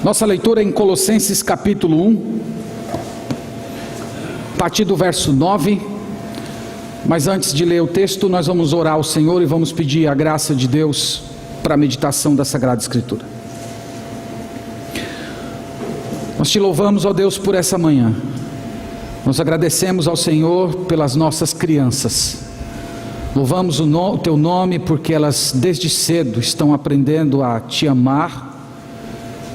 Nossa leitura é em Colossenses capítulo 1, a partir do verso 9. Mas antes de ler o texto, nós vamos orar ao Senhor e vamos pedir a graça de Deus para a meditação da Sagrada Escritura. Nós te louvamos, ó Deus, por essa manhã. Nós agradecemos ao Senhor pelas nossas crianças. Louvamos o teu nome porque elas desde cedo estão aprendendo a te amar,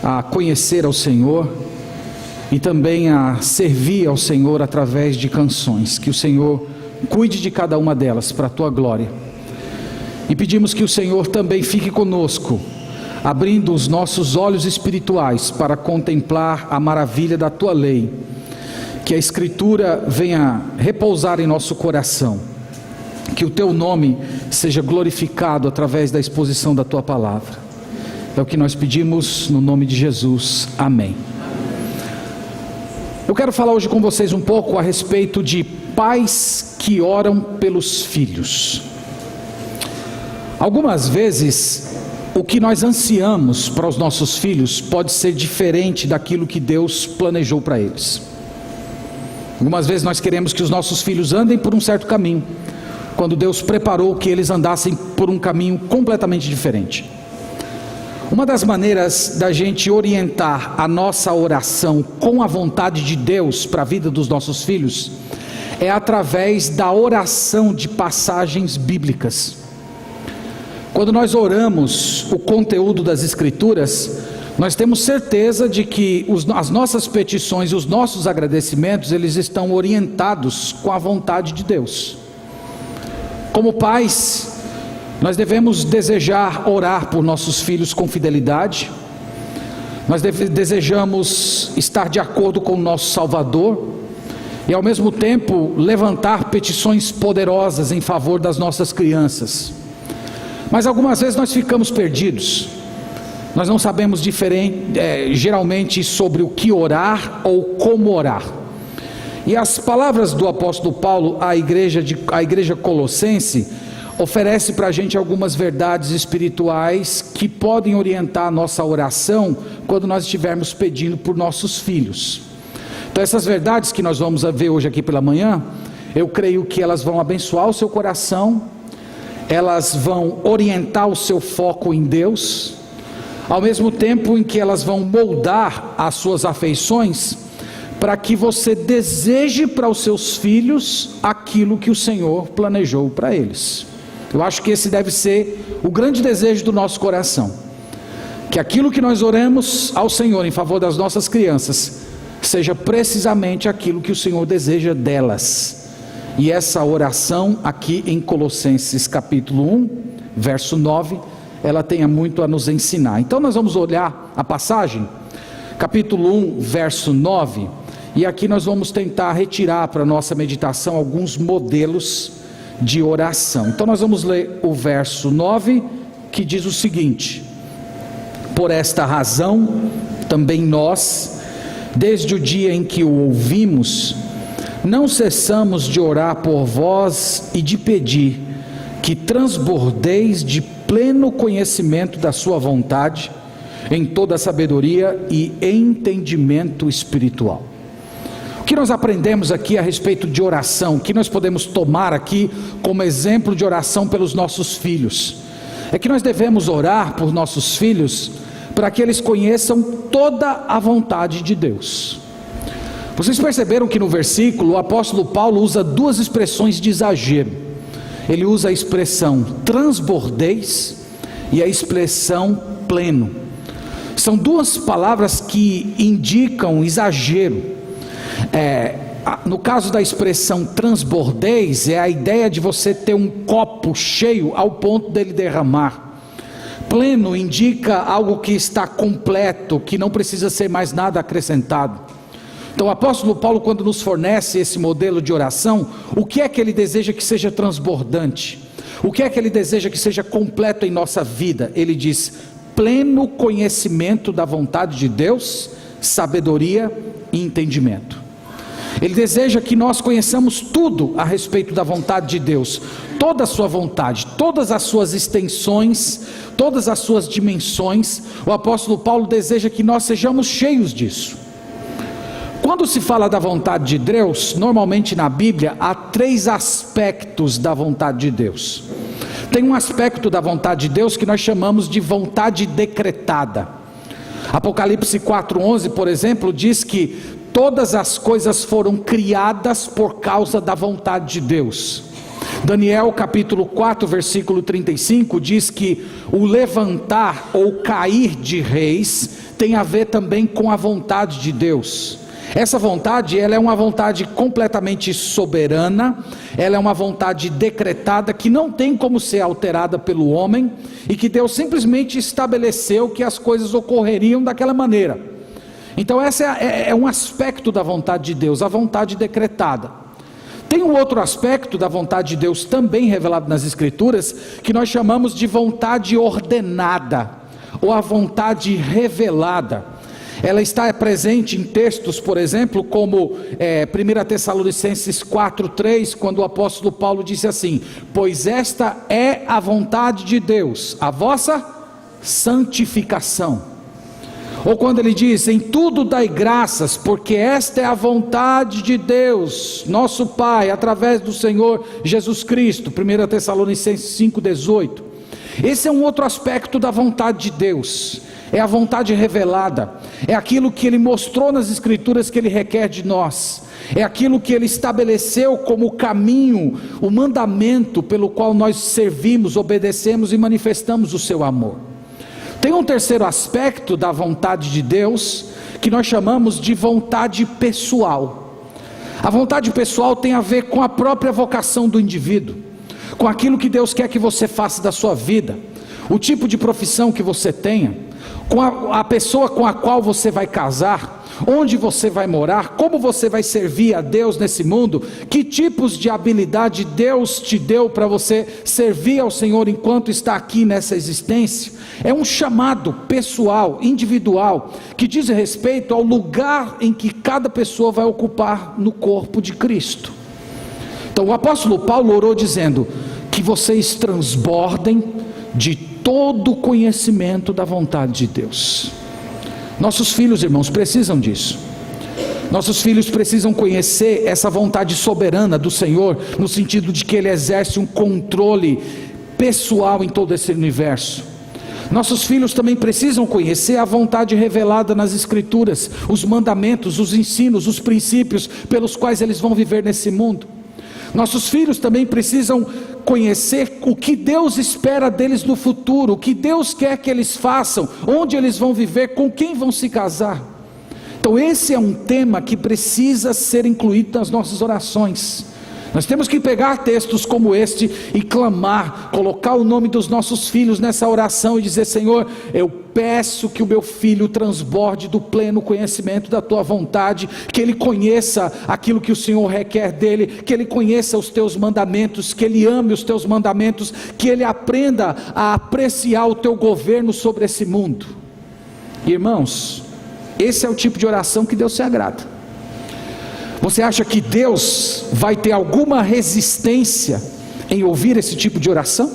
a conhecer ao Senhor e também a servir ao Senhor através de canções. Que o Senhor cuide de cada uma delas para a tua glória. E pedimos que o Senhor também fique conosco, abrindo os nossos olhos espirituais para contemplar a maravilha da tua lei. Que a Escritura venha repousar em nosso coração. Que o teu nome seja glorificado através da exposição da tua palavra. É o que nós pedimos no nome de Jesus. Amém. Eu quero falar hoje com vocês um pouco a respeito de pais que oram pelos filhos. Algumas vezes, o que nós ansiamos para os nossos filhos pode ser diferente daquilo que Deus planejou para eles. Algumas vezes nós queremos que os nossos filhos andem por um certo caminho, quando Deus preparou que eles andassem por um caminho completamente diferente. Uma das maneiras da gente orientar a nossa oração com a vontade de Deus para a vida dos nossos filhos é através da oração de passagens bíblicas. Quando nós oramos o conteúdo das Escrituras, nós temos certeza de que as nossas petições e os nossos agradecimentos, eles estão orientados com a vontade de Deus. Como pais, nós devemos desejar orar por nossos filhos com fidelidade. Nós desejamos estar de acordo com o nosso Salvador e ao mesmo tempo levantar petições poderosas em favor das nossas crianças. Mas algumas vezes nós ficamos perdidos. Nós não sabemos geralmente sobre o que orar ou como orar. E as palavras do apóstolo Paulo à igreja colossense oferece para a gente algumas verdades espirituais que podem orientar a nossa oração quando nós estivermos pedindo por nossos filhos. Então essas verdades que nós vamos ver hoje aqui pela manhã, eu creio que elas vão abençoar o seu coração, elas vão orientar o seu foco em Deus, ao mesmo tempo em que elas vão moldar as suas afeições, para que você deseje para os seus filhos aquilo que o Senhor planejou para eles. Eu acho que esse deve ser o grande desejo do nosso coração, que aquilo que nós oremos ao Senhor em favor das nossas crianças, seja precisamente aquilo que o Senhor deseja delas. E essa oração aqui em Colossenses capítulo 1, verso 9, ela tem muito a nos ensinar. Então nós vamos olhar a passagem, capítulo 1, verso 9, e aqui nós vamos tentar retirar para a nossa meditação alguns modelos de oração. Então nós vamos ler o verso 9, que diz o seguinte: por esta razão, também nós, desde o dia em que o ouvimos, não cessamos de orar por vós e de pedir que transbordeis de pleno conhecimento da sua vontade, em toda a sabedoria e entendimento espiritual. O que nós aprendemos aqui a respeito de oração, o que nós podemos tomar aqui como exemplo de oração pelos nossos filhos, é que nós devemos orar por nossos filhos para que eles conheçam toda a vontade de Deus. Vocês perceberam que no versículo o apóstolo Paulo usa duas expressões de exagero. Ele usa a expressão transbordeis e a expressão pleno. São duas palavras que indicam exagero. No caso da expressão transbordeis, é a ideia de você ter um copo cheio ao ponto dele derramar. Pleno indica algo que está completo, que não precisa ser mais nada acrescentado. Então o apóstolo Paulo, quando nos fornece esse modelo de oração, o que é que ele deseja que seja transbordante? O que é que ele deseja que seja completo em nossa vida? Ele diz: pleno conhecimento da vontade de Deus, sabedoria e entendimento. Ele deseja que nós conheçamos tudo a respeito da vontade de Deus, toda a sua vontade, todas as suas extensões, todas as suas dimensões. O apóstolo Paulo deseja que nós sejamos cheios disso. Quando se fala da vontade de Deus, normalmente na Bíblia há 3 aspectos da vontade de Deus. Tem um aspecto da vontade de Deus que nós chamamos de vontade decretada. Apocalipse 4:11, por exemplo, diz que todas as coisas foram criadas por causa da vontade de Deus. Daniel capítulo 4, versículo 35 diz que o levantar ou cair de reis tem a ver também com a vontade de Deus. Essa vontade, ela é uma vontade completamente soberana, ela é uma vontade decretada que não tem como ser alterada pelo homem, e que Deus simplesmente estabeleceu que as coisas ocorreriam daquela maneira. Então esse é um aspecto da vontade de Deus, a vontade decretada. Tem um outro aspecto da vontade de Deus também revelado nas Escrituras, que nós chamamos de vontade ordenada, ou a vontade revelada. Ela está presente em textos, por exemplo, como 1 Tessalonicenses 4:3, quando o apóstolo Paulo disse assim: pois esta é a vontade de Deus, a vossa santificação. Ou quando ele diz: em tudo dai graças, porque esta é a vontade de Deus, nosso Pai, através do Senhor Jesus Cristo. 1 Tessalonicenses 5:18. Esse é um outro aspecto da vontade de Deus. É a vontade revelada, é aquilo que Ele mostrou nas Escrituras que Ele requer de nós, é aquilo que Ele estabeleceu como o caminho, o mandamento pelo qual nós servimos, obedecemos e manifestamos o seu amor. Tem um terceiro aspecto da vontade de Deus, que nós chamamos de vontade pessoal. A vontade pessoal tem a ver com a própria vocação do indivíduo, com aquilo que Deus quer que você faça da sua vida, o tipo de profissão que você tenha, com a pessoa com a qual você vai casar, onde você vai morar, como você vai servir a Deus nesse mundo, que tipos de habilidade Deus te deu para você servir ao Senhor enquanto está aqui nessa existência. É um chamado pessoal, individual, que diz respeito ao lugar em que cada pessoa vai ocupar no corpo de Cristo. Então o apóstolo Paulo orou dizendo que vocês transbordem de todo o conhecimento da vontade de Deus. Nossos filhos, irmãos, precisam disso. Nossos filhos precisam conhecer essa vontade soberana do Senhor, no sentido de que Ele exerce um controle pessoal em todo esse universo. Nossos filhos também precisam conhecer a vontade revelada nas Escrituras, os mandamentos, os ensinos, os princípios pelos quais eles vão viver nesse mundo. Nossos filhos também precisam conhecer o que Deus espera deles no futuro, o que Deus quer que eles façam, onde eles vão viver, com quem vão se casar. Então esse é um tema que precisa ser incluído nas nossas orações. Nós temos que pegar textos como este e clamar, colocar o nome dos nossos filhos nessa oração e dizer: Senhor, eu peço que o meu filho transborde do pleno conhecimento da tua vontade, que ele conheça aquilo que o Senhor requer dele, que ele conheça os teus mandamentos, que ele ame os teus mandamentos, que ele aprenda a apreciar o teu governo sobre esse mundo. Irmãos, esse é o tipo de oração que Deus se agrada. Você acha que Deus vai ter alguma resistência em ouvir esse tipo de oração?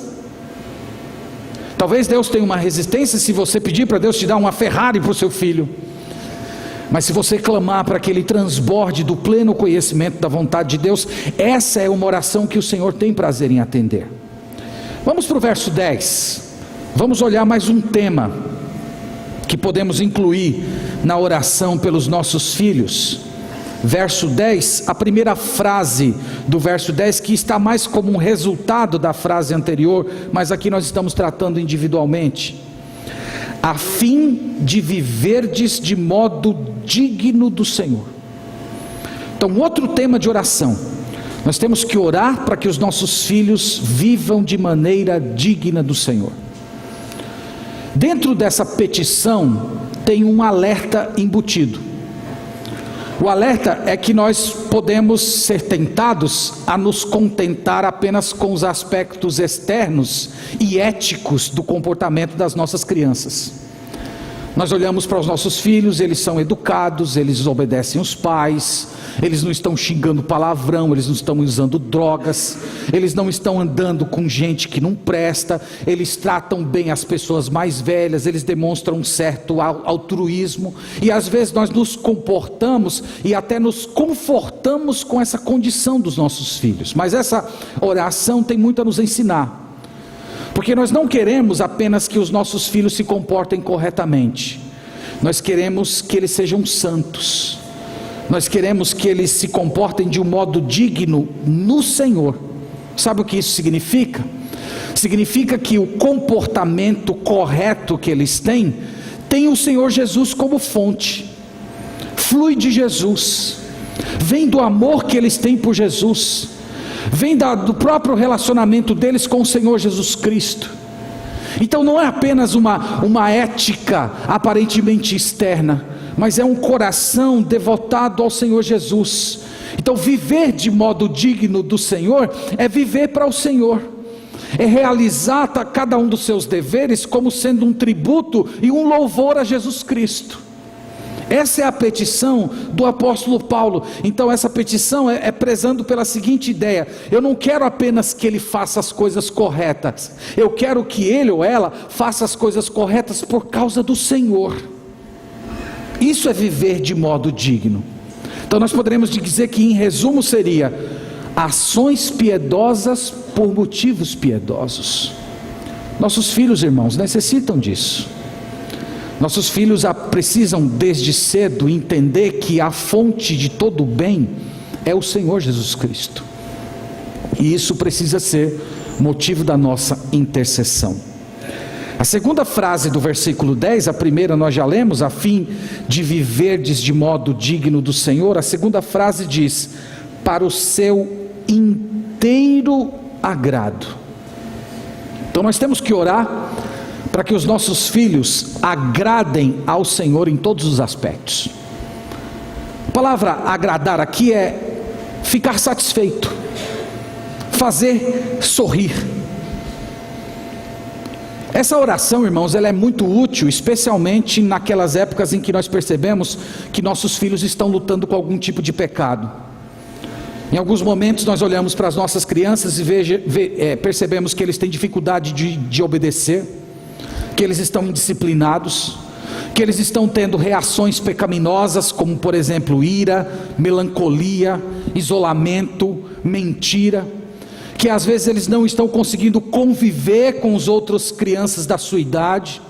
Talvez Deus tenha uma resistência se você pedir para Deus te dar uma Ferrari para o seu filho. Mas se você clamar para que ele transborde do pleno conhecimento da vontade de Deus, essa é uma oração que o Senhor tem prazer em atender. Vamos para o verso 10. Vamos olhar mais um tema que podemos incluir na oração pelos nossos filhos. Verso 10, a primeira frase do verso 10, que está mais como um resultado da frase anterior, mas aqui nós estamos tratando individualmente. A fim de viverdes de modo digno do Senhor. Então, outro tema de oração. Nós temos que orar para que os nossos filhos vivam de maneira digna do Senhor. Dentro dessa petição tem um alerta embutido. O alerta é que nós podemos ser tentados a nos contentar apenas com os aspectos externos e éticos do comportamento das nossas crianças. Nós olhamos para os nossos filhos, eles são educados, eles obedecem os pais, eles não estão xingando palavrão, eles não estão usando drogas, eles não estão andando com gente que não presta, eles tratam bem as pessoas mais velhas, eles demonstram um certo altruísmo, e às vezes nós nos comportamos e até nos confortamos com essa condição dos nossos filhos. Mas essa oração tem muito a nos ensinar. Porque nós não queremos apenas que os nossos filhos se comportem corretamente, nós queremos que eles sejam santos, nós queremos que eles se comportem de um modo digno no Senhor. Sabe o que isso significa? Significa que o comportamento correto que eles têm, tem o Senhor Jesus como fonte, flui de Jesus, vem do amor que eles têm por Jesus, vem do próprio relacionamento deles com o Senhor Jesus Cristo. Então não é apenas uma ética aparentemente externa, mas é um coração devotado ao Senhor Jesus. Então viver de modo digno do Senhor é viver para o Senhor, é realizar cada um dos seus deveres como sendo um tributo e um louvor a Jesus Cristo. Essa é a petição do apóstolo Paulo. Então essa petição é prezando pela seguinte ideia: eu não quero apenas que ele faça as coisas corretas, eu quero que ele ou ela faça as coisas corretas por causa do Senhor. Isso é viver de modo digno. Então nós poderemos dizer que em resumo seria: ações piedosas por motivos piedosos. Nossos filhos, irmãos, necessitam disso. Nossos filhos precisam desde cedo entender que a fonte de todo o bem é o Senhor Jesus Cristo, e isso precisa ser motivo da nossa intercessão. A segunda frase do versículo 10, a primeira nós já lemos, a fim de viverdes de modo digno do Senhor. A segunda frase diz: para o seu inteiro agrado. Então nós temos que orar para que os nossos filhos agradem ao Senhor em todos os aspectos. A palavra agradar aqui é ficar satisfeito, fazer sorrir. Essa oração, irmãos, ela é muito útil, especialmente naquelas épocas em que nós percebemos que nossos filhos estão lutando com algum tipo de pecado. Em alguns momentos nós olhamos para as nossas crianças e percebemos que eles têm dificuldade de obedecer, que eles estão indisciplinados, que eles estão tendo reações pecaminosas, como por exemplo ira, melancolia, isolamento, mentira, que às vezes eles não estão conseguindo conviver com as outras crianças da sua idade,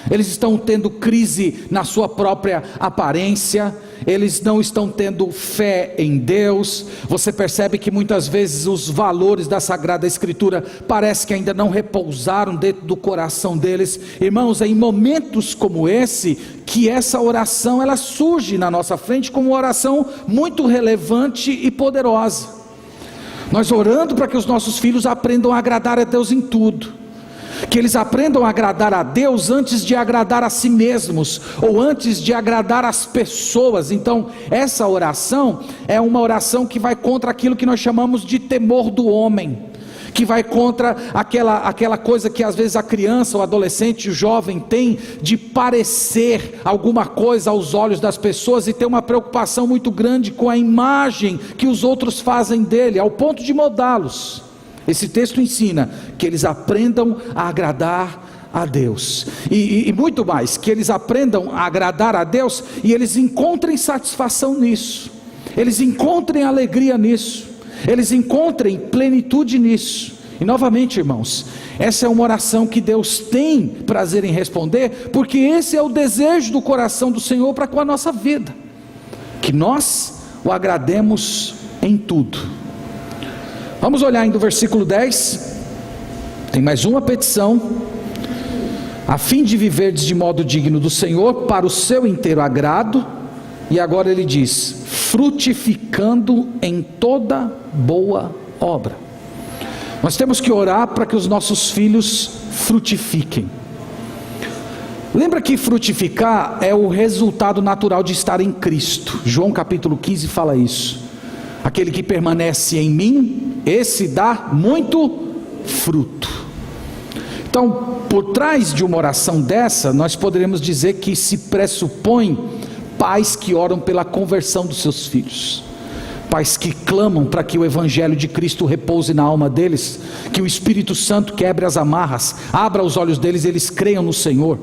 eles estão tendo crise na sua própria aparência, eles não estão tendo fé em Deus. Você percebe que muitas vezes os valores da Sagrada Escritura parece que ainda não repousaram dentro do coração deles. Irmãos, é em momentos como esse que essa oração ela surge na nossa frente como uma oração muito relevante e poderosa. Nós orando para que os nossos filhos aprendam a agradar a Deus em tudo, que eles aprendam a agradar a Deus antes de agradar a si mesmos, ou antes de agradar as pessoas. Então essa oração é uma oração que vai contra aquilo que nós chamamos de temor do homem, que vai contra aquela coisa que às vezes a criança, o adolescente, o jovem tem de parecer alguma coisa aos olhos das pessoas e ter uma preocupação muito grande com a imagem que os outros fazem dele, ao ponto de moldá-los. Esse texto ensina que eles aprendam a agradar a Deus, e muito mais, que eles aprendam a agradar a Deus e eles encontrem satisfação nisso, eles encontrem alegria nisso, eles encontrem plenitude nisso. E novamente, irmãos, essa é uma oração que Deus tem prazer em responder, porque esse é o desejo do coração do Senhor para com a nossa vida, que nós o agrademos em tudo. Vamos olhar ainda o versículo 10, tem mais uma petição: a fim de viverdes de modo digno do Senhor, para o seu inteiro agrado. E agora ele diz: frutificando em toda boa obra. Nós temos que orar para que os nossos filhos frutifiquem. Lembra que frutificar é o resultado natural de estar em Cristo. João capítulo 15 fala isso: aquele que permanece em mim, esse dá muito fruto. Então por trás de uma oração dessa, nós poderíamos dizer que se pressupõe pais que oram pela conversão dos seus filhos, pais que clamam para que o Evangelho de Cristo repouse na alma deles, que o Espírito Santo quebre as amarras, abra os olhos deles e eles creiam no Senhor,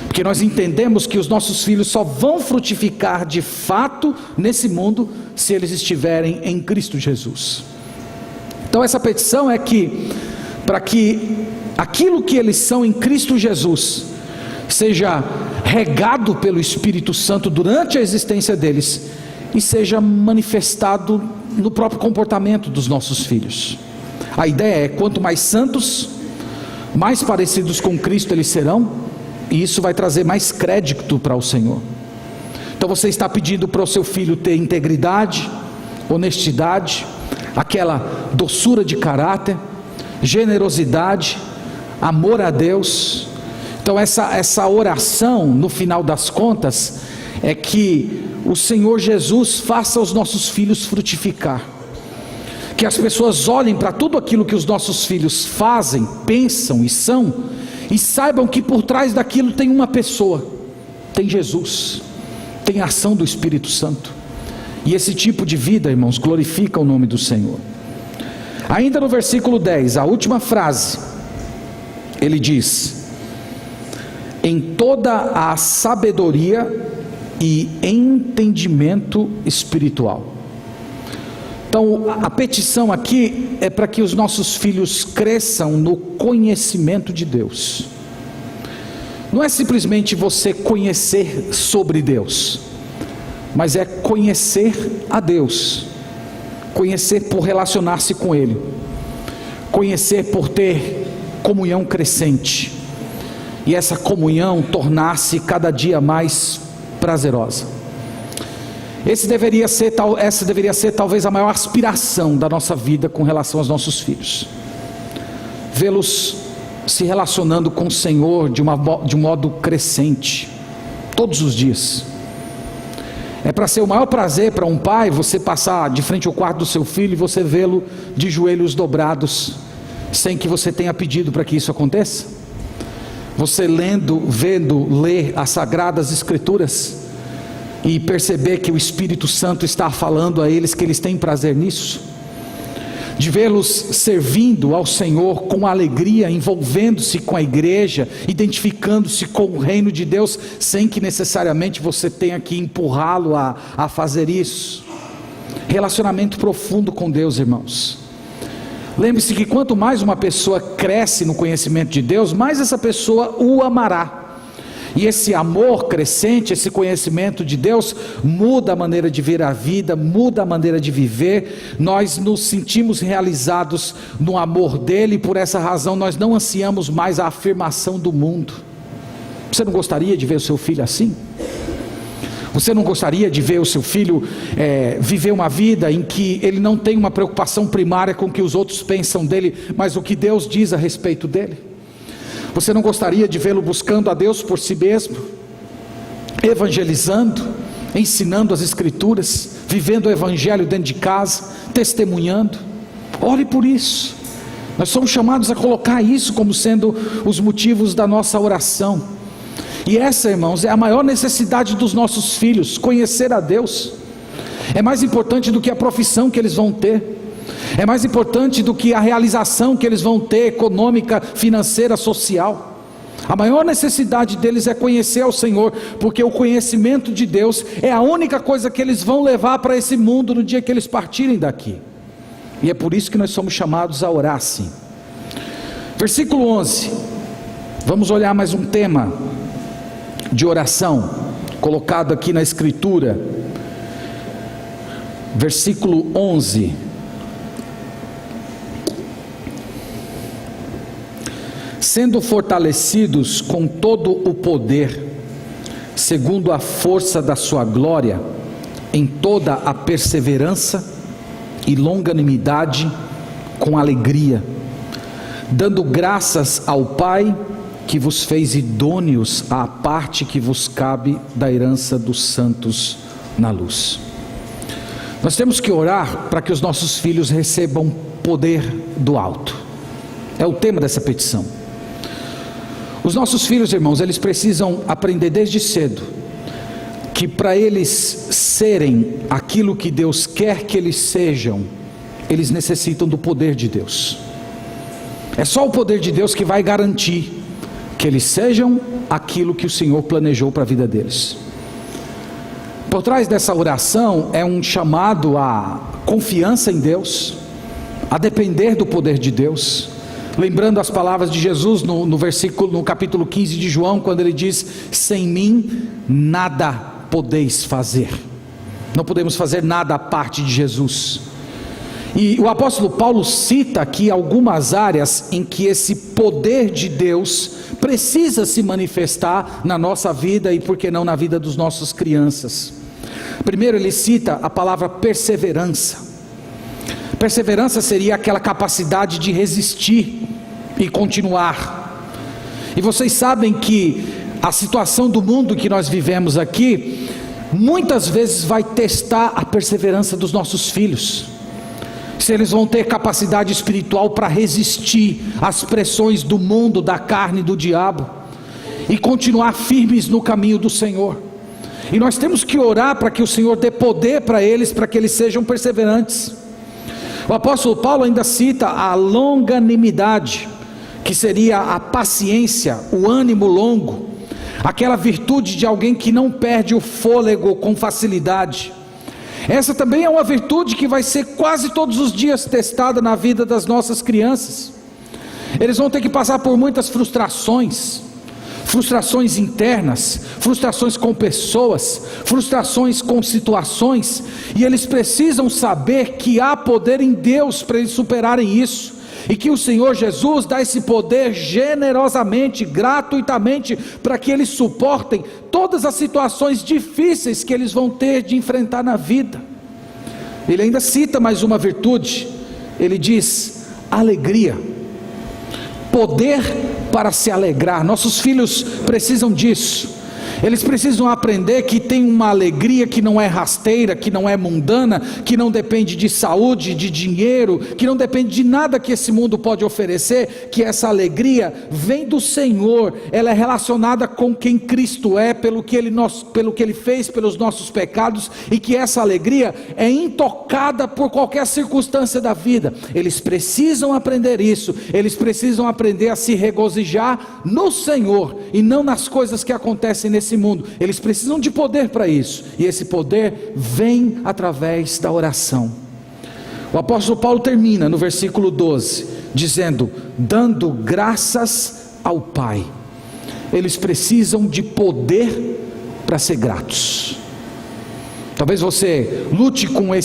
porque nós entendemos que os nossos filhos só vão frutificar de fato nesse mundo se eles estiverem em Cristo Jesus. Então essa petição é que, para que aquilo que eles são em Cristo Jesus seja regado pelo Espírito Santo durante a existência deles e seja manifestado no próprio comportamento dos nossos filhos. A ideia é: quanto mais santos, mais parecidos com Cristo eles serão, e isso vai trazer mais crédito para o Senhor. Então você está pedindo para o seu filho ter integridade, honestidade, aquela doçura de caráter, generosidade, amor a Deus. Então essa oração, no final das contas, é que o Senhor Jesus faça os nossos filhos frutificar, que as pessoas olhem para tudo aquilo que os nossos filhos fazem, pensam e são, e saibam que por trás daquilo tem uma pessoa, tem Jesus, tem a ação do Espírito Santo. E esse tipo de vida, irmãos, glorifica o nome do Senhor. Ainda no versículo 10, a última frase, ele diz: em toda a sabedoria e entendimento espiritual. Então a petição aqui é para que os nossos filhos cresçam no conhecimento de Deus. Não é simplesmente você conhecer sobre Deus, mas é conhecer a Deus, conhecer por relacionar-se com Ele, conhecer por ter comunhão crescente, e essa comunhão tornar-se cada dia mais prazerosa. Essa deveria ser talvez a maior aspiração da nossa vida com relação aos nossos filhos, vê-los se relacionando com o Senhor de um modo crescente, todos os dias. É para ser o maior prazer para um pai você passar de frente ao quarto do seu filho e você vê-lo de joelhos dobrados, sem que você tenha pedido para que isso aconteça. Você ler as Sagradas Escrituras e perceber que o Espírito Santo está falando a eles que eles têm prazer nisso, de vê-los servindo ao Senhor com alegria, envolvendo-se com a igreja, identificando-se com o reino de Deus, sem que necessariamente você tenha que empurrá-lo a fazer isso. Relacionamento profundo com Deus, irmãos. Lembre-se que quanto mais uma pessoa cresce no conhecimento de Deus, mais essa pessoa o amará. E esse amor crescente, esse conhecimento de Deus, muda a maneira de ver a vida, muda a maneira de viver. Nós nos sentimos realizados no amor dele, e por essa razão nós não ansiamos mais a afirmação do mundo. Você não gostaria de ver o seu filho assim? Você não gostaria de ver o seu filho viver uma vida em que ele não tem uma preocupação primária com o que os outros pensam dele, mas o que Deus diz a respeito dele? Você não gostaria de vê-lo buscando a Deus por si mesmo, evangelizando, ensinando as Escrituras, vivendo o Evangelho dentro de casa, testemunhando? Ore por isso. Nós somos chamados a colocar isso como sendo os motivos da nossa oração. E essa, irmãos, é a maior necessidade dos nossos filhos: conhecer a Deus. É mais importante do que a profissão que eles vão ter, é mais importante do que a realização que eles vão ter, econômica, financeira, social. A maior necessidade deles é conhecer ao Senhor, porque o conhecimento de Deus é a única coisa que eles vão levar para esse mundo no dia que eles partirem daqui. E é por isso que nós somos chamados a orar assim. Versículo 11, vamos olhar mais um tema de oração, colocado aqui na Escritura. Versículo 11: sendo fortalecidos com todo o poder, segundo a força da sua glória, em toda a perseverança e longanimidade, com alegria, dando graças ao Pai, que vos fez idôneos à parte que vos cabe da herança dos santos na luz. Nós temos que orar para que os nossos filhos recebam poder do alto. É o tema dessa petição. Os nossos filhos, irmãos, eles precisam aprender desde cedo que para eles serem aquilo que Deus quer que eles sejam, eles necessitam do poder de Deus. É só o poder de Deus que vai garantir que eles sejam aquilo que o Senhor planejou para a vida deles. Por trás dessa oração é um chamado à confiança em Deus, a depender do poder de Deus. Lembrando as palavras de Jesus no capítulo 15 de João, quando ele diz: sem mim nada podeis fazer. Não podemos fazer nada à parte de Jesus. E o apóstolo Paulo cita aqui algumas áreas em que esse poder de Deus precisa se manifestar na nossa vida e por que não na vida dos nossos crianças. Primeiro ele cita a palavra perseverança. Perseverança seria aquela capacidade de resistir e continuar. E vocês sabem que a situação do mundo que nós vivemos aqui muitas vezes vai testar a perseverança dos nossos filhos, se eles vão ter capacidade espiritual para resistir às pressões do mundo, da carne e do diabo, e continuar firmes no caminho do Senhor. E nós temos que orar para que o Senhor dê poder para eles que sejam perseverantes. O apóstolo Paulo ainda cita a longanimidade, que seria a paciência, o ânimo longo, aquela virtude de alguém que não perde o fôlego com facilidade. Essa também é uma virtude que vai ser quase todos os dias testada na vida das nossas crianças. Eles vão ter que passar por muitas frustrações internas, frustrações com pessoas, frustrações com situações, e eles precisam saber que há poder em Deus para eles superarem isso, e que o Senhor Jesus dá esse poder generosamente, gratuitamente, para que eles suportem todas as situações difíceis que eles vão ter de enfrentar na vida. Ele ainda cita mais uma virtude, ele diz: alegria, poder para se alegrar. Nossos filhos precisam disso. Eles precisam aprender que tem uma alegria que não é rasteira, que não é mundana, que não depende de saúde, de dinheiro, que não depende de nada que esse mundo pode oferecer, que essa alegria vem do Senhor, ela é relacionada com quem Cristo é, pelo que Ele fez pelos nossos pecados, e que essa alegria é intocada por qualquer circunstância da vida. Eles precisam aprender isso, eles precisam aprender a se regozijar no Senhor, e não nas coisas que acontecem nesse mundo. Eles precisam de poder para isso, e esse poder vem através da oração. O apóstolo Paulo termina no versículo 12 dizendo: dando graças ao Pai. Eles precisam de poder para ser gratos. Talvez você lute com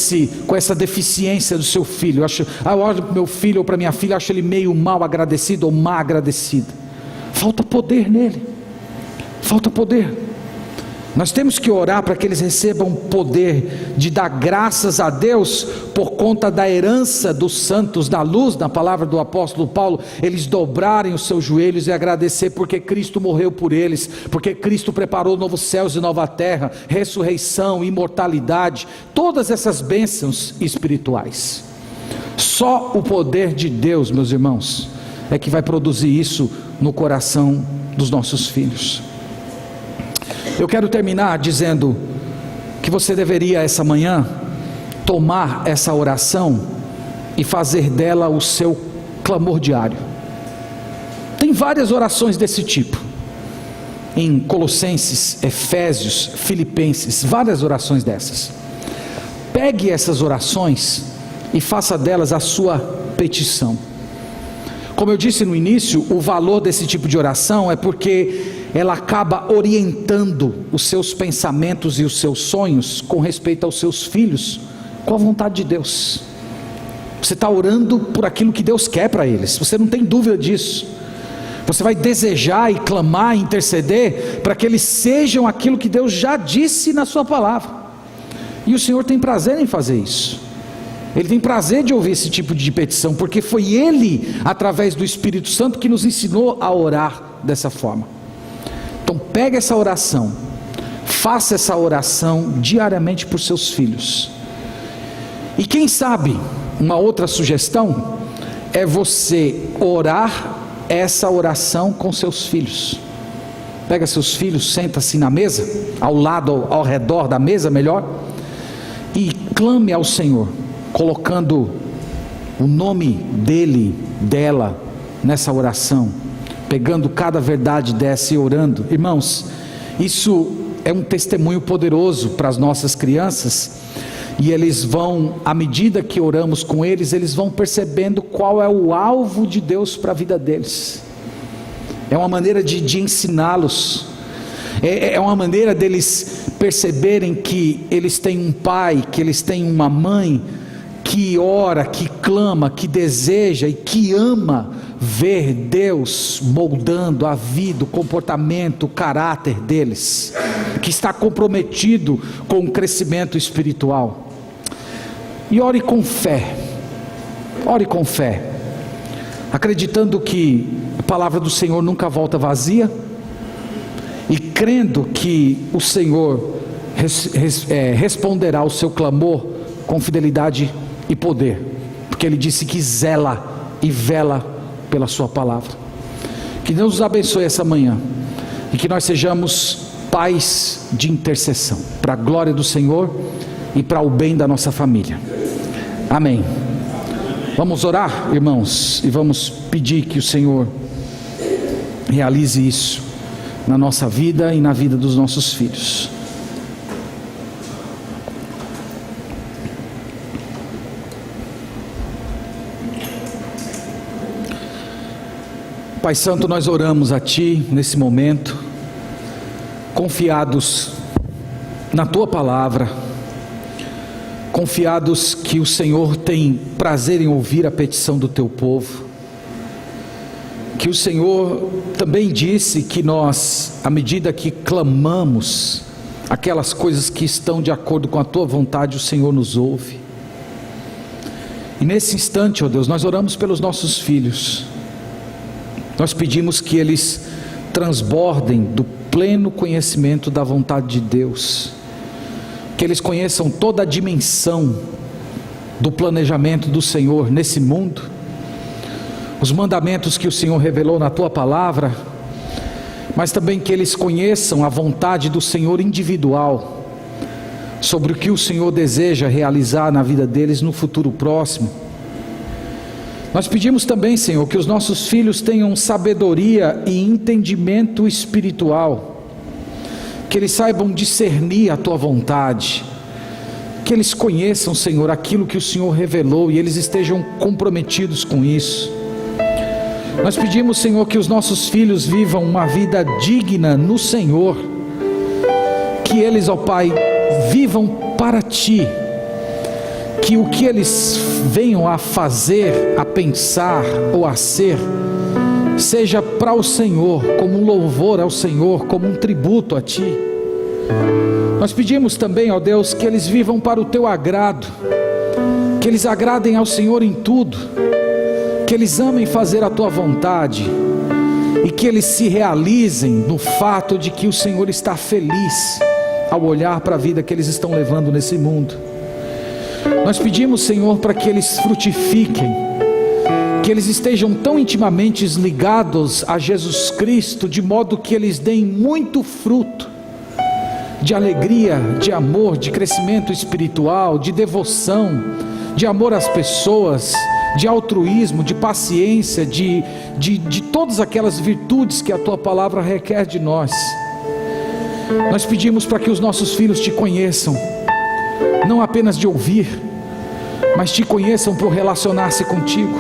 essa deficiência do seu filho. Eu olho para o meu filho ou para minha filha, acho ele meio mal agradecido ou má agradecido. Falta poder nele. Falta poder. Nós temos que orar para que eles recebam poder de dar graças a Deus por conta da herança dos santos, da luz, na palavra do apóstolo Paulo, eles dobrarem os seus joelhos e agradecer porque Cristo morreu por eles, porque Cristo preparou novos céus e nova terra, ressurreição, imortalidade, todas essas bênçãos espirituais. Só o poder de Deus, meus irmãos, é que vai produzir isso no coração dos nossos filhos. Eu quero terminar dizendo que você deveria essa manhã tomar essa oração e fazer dela o seu clamor diário. Tem várias orações desse tipo em Colossenses, Efésios, Filipenses, várias orações dessas. Pegue essas orações e faça delas a sua petição. Como eu disse no início, o valor desse tipo de oração é porque ela acaba orientando os seus pensamentos e os seus sonhos com respeito aos seus filhos, com a vontade de Deus. Você está orando por aquilo que Deus quer para eles, você não tem dúvida disso. Você vai desejar e clamar e interceder para que eles sejam aquilo que Deus já disse na sua palavra, e o Senhor tem prazer em fazer isso. Ele tem prazer de ouvir esse tipo de petição, porque foi Ele, através do Espírito Santo, que nos ensinou a orar dessa forma. Então pegue essa oração, faça essa oração diariamente por seus filhos. E quem sabe, uma outra sugestão é você orar essa oração com seus filhos. Pega seus filhos, senta-se na mesa, ao lado, ao redor da mesa, melhor, e clame ao Senhor, colocando o nome dele, dela, nessa oração, pegando cada verdade dessa e orando. Irmãos, isso é um testemunho poderoso para as nossas crianças, e eles vão, à medida que oramos com eles, eles vão percebendo qual é o alvo de Deus para a vida deles. É uma maneira de ensiná-los, é uma maneira deles perceberem que eles têm um pai, que eles têm uma mãe, que ora, que clama, que deseja e que ama ver Deus moldando a vida, o comportamento, o caráter deles, que está comprometido com o crescimento espiritual. E ore com fé, acreditando que a palavra do Senhor nunca volta vazia, e crendo que o Senhor responderá ao seu clamor com fidelidade e poder, porque Ele disse que zela e vela pela sua palavra. Que Deus nos abençoe essa manhã, e que nós sejamos pais de intercessão, para a glória do Senhor e para o bem da nossa família. Amém. Vamos orar, irmãos, e vamos pedir que o Senhor realize isso na nossa vida e na vida dos nossos filhos. Pai Santo, nós oramos a Ti nesse momento, confiados na Tua palavra, confiados que o Senhor tem prazer em ouvir a petição do Teu povo, que o Senhor também disse que nós, à medida que clamamos aquelas coisas que estão de acordo com a Tua vontade, o Senhor nos ouve. E nesse instante, ó Deus, nós oramos pelos nossos filhos. Nós pedimos que eles transbordem do pleno conhecimento da vontade de Deus, que eles conheçam toda a dimensão do planejamento do Senhor nesse mundo, os mandamentos que o Senhor revelou na Tua palavra, mas também que eles conheçam a vontade do Senhor individual, sobre o que o Senhor deseja realizar na vida deles no futuro próximo. Nós pedimos também, Senhor, que os nossos filhos tenham sabedoria e entendimento espiritual, que eles saibam discernir a Tua vontade, que eles conheçam, Senhor, aquilo que o Senhor revelou e eles estejam comprometidos com isso. Nós pedimos, Senhor, que os nossos filhos vivam uma vida digna no Senhor, que eles, ó Pai, vivam para Ti, que o que eles venham a fazer, a pensar ou a ser, seja para o Senhor, como um louvor ao Senhor, como um tributo a Ti. Nós pedimos também, ó Deus, que eles vivam para o Teu agrado, que eles agradem ao Senhor em tudo, que eles amem fazer a Tua vontade, e que eles se realizem no fato de que o Senhor está feliz ao olhar para a vida que eles estão levando nesse mundo. Nós pedimos, Senhor, para que eles frutifiquem, que eles estejam tão intimamente ligados a Jesus Cristo, de modo que eles deem muito fruto de alegria, de amor, de crescimento espiritual, de devoção, de amor às pessoas, de altruísmo, de paciência, de todas aquelas virtudes que a Tua palavra requer de nós. Nós pedimos para que os nossos filhos Te conheçam, não apenas de ouvir, mas Te conheçam por relacionar-se contigo,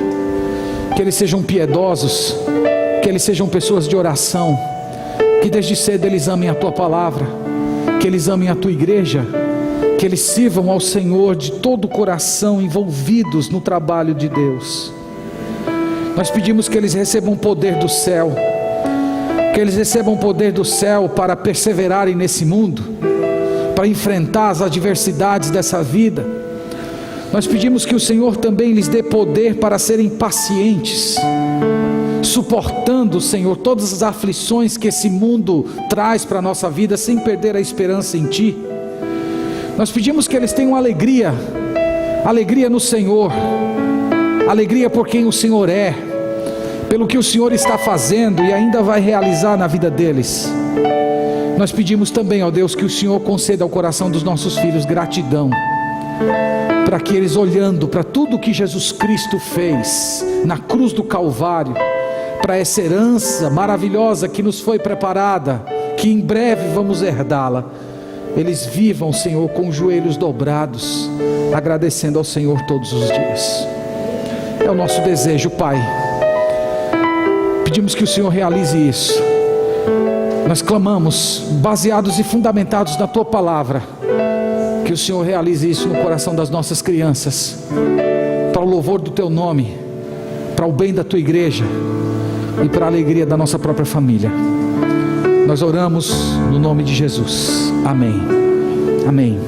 que eles sejam piedosos, que eles sejam pessoas de oração, que desde cedo eles amem a Tua palavra, que eles amem a Tua igreja, que eles sirvam ao Senhor de todo o coração, envolvidos no trabalho de Deus. Nós pedimos que eles recebam poder do céu, que eles recebam poder do céu para perseverarem nesse mundo, para enfrentar as adversidades dessa vida. Nós pedimos que o Senhor também lhes dê poder para serem pacientes, suportando, Senhor, todas as aflições que esse mundo traz para a nossa vida, sem perder a esperança em Ti. Nós pedimos que eles tenham alegria no Senhor, alegria por quem o Senhor é, pelo que o Senhor está fazendo e ainda vai realizar na vida deles. Nós pedimos também, ó Deus, que o Senhor conceda ao coração dos nossos filhos gratidão, para que eles, olhando para tudo que Jesus Cristo fez na cruz do Calvário, para essa herança maravilhosa que nos foi preparada, que em breve vamos herdá-la, eles vivam, Senhor, com os joelhos dobrados, agradecendo ao Senhor todos os dias. É o nosso desejo, Pai. Pedimos que o Senhor realize isso. Nós clamamos, baseados e fundamentados na Tua palavra, que o Senhor realize isso no coração das nossas crianças, para o louvor do Teu nome, para o bem da Tua igreja e para a alegria da nossa própria família. Nós oramos no nome de Jesus. Amém. Amém.